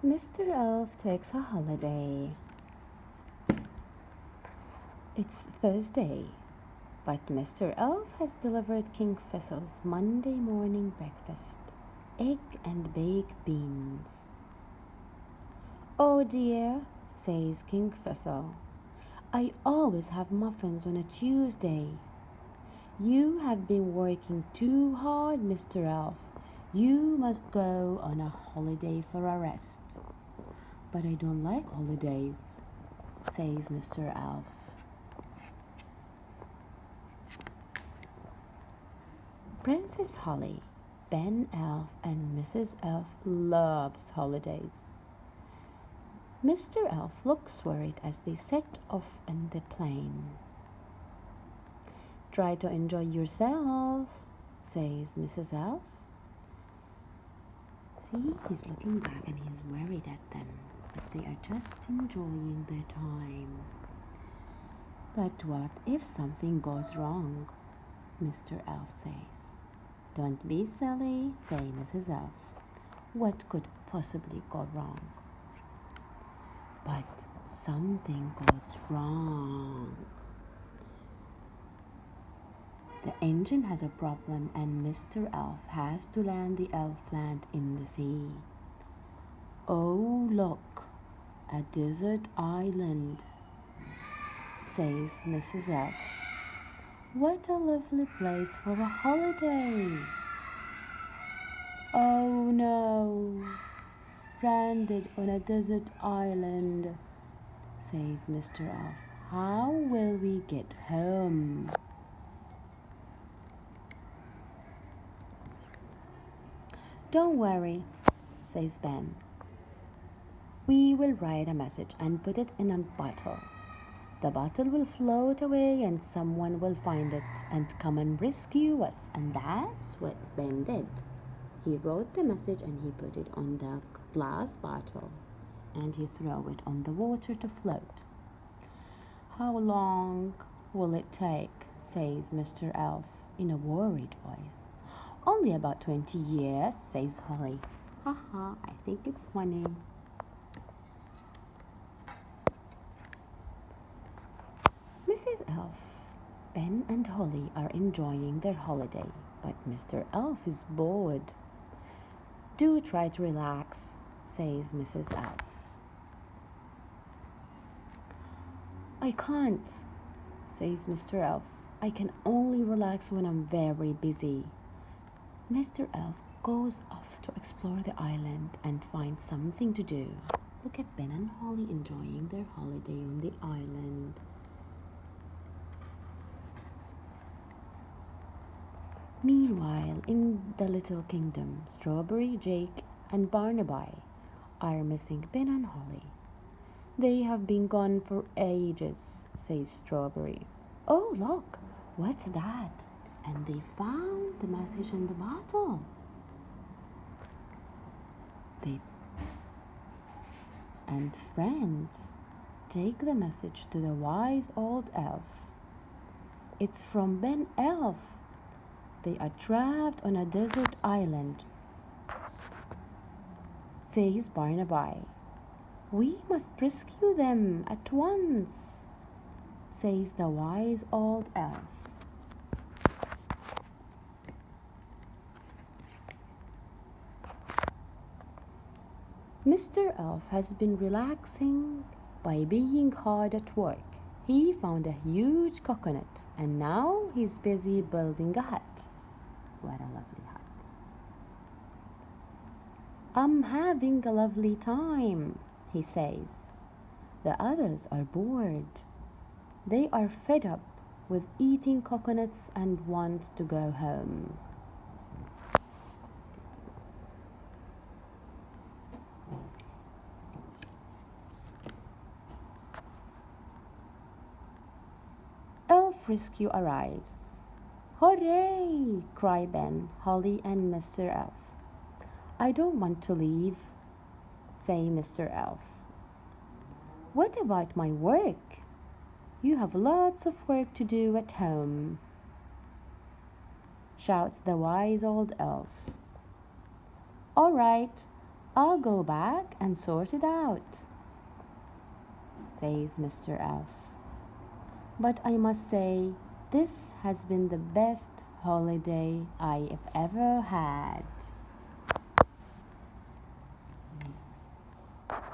Mr.Elf takes a holiday. It's Thursday, but Mr. Elf has delivered King Thistle's Monday morning breakfast, egg and baked beans. "Oh dear," says King Thistle, "I always have muffins on a Tuesday." "You have been working too hard, Mr. Elf. You must go on a holiday for a rest." "But I don't like holidays," says Mr. Elf. Princess Holly, Ben Elf, and Mrs. Elf loves holidays. Mr. Elf looks worried as they set off in the plane. "Try to enjoy yourself," says Mrs. Elf. See, he's looking back and he's worried at them, but they are just enjoying their time. "But what if something goes wrong?" Mr. Elf says. "Don't be silly," say Mrs. Elf. "What could possibly go wrong?" But something goes wrong. The engine has a problem and Mr. Elf has to land the elfland in the sea. "Oh, look, a desert island," says Mrs. Elf. "What a lovely place for a holiday." "Oh no, stranded on a desert island," says Mr. Elf. "How will we get home?" "Don't worry," says Ben. "We will write a message and put it in a bottle. The bottle will float away and someone will find it and come and rescue us." And that's what Ben did. He wrote the message and he put it on the glass bottle and he threw it on the water to float. "How long will it take?" says Mr. Elf in a worried voice. "Only about 20 years, says Holly. "Haha, I think it's funny." Mrs. Elf, Ben and Holly are enjoying their holiday, but Mr. Elf is bored. "Do try to relax," says Mrs. Elf. "I can't," says Mr. Elf. "I can only relax when I'm very busy." Mr. Elf goes off to explore the island and find something to do. Look at Ben and Holly enjoying their holiday on the island. Meanwhile, in the little kingdom, Strawberry, Jake, and Barnaby are missing Ben and Holly. "They have been gone for ages," says Strawberry. "Oh, look, what's that?" And they found the message in the bottle. And friends, take the message to the wise old elf. It's from Ben Elf. They are trapped on a desert island, says Barnaby. "We must rescue them at once," says the wise old elf. Mr. Elf has been relaxing by being hard at work. He found a huge coconut and now he's busy building a hut. What a lovely hut. "I'm having a lovely time," he says. The others are bored. They are fed up with eating coconuts and want to go home. Elf rescue arrives. "Hooray!" cry Ben, Holly, and Mr. Elf. "I don't want to leave," say Mr. Elf. "What about my work? You have lots of work to do at home," shouts the wise old elf. "All right, I'll go back and sort it out, says Mr. Elf. But I must say, this has been the best holiday I have ever had.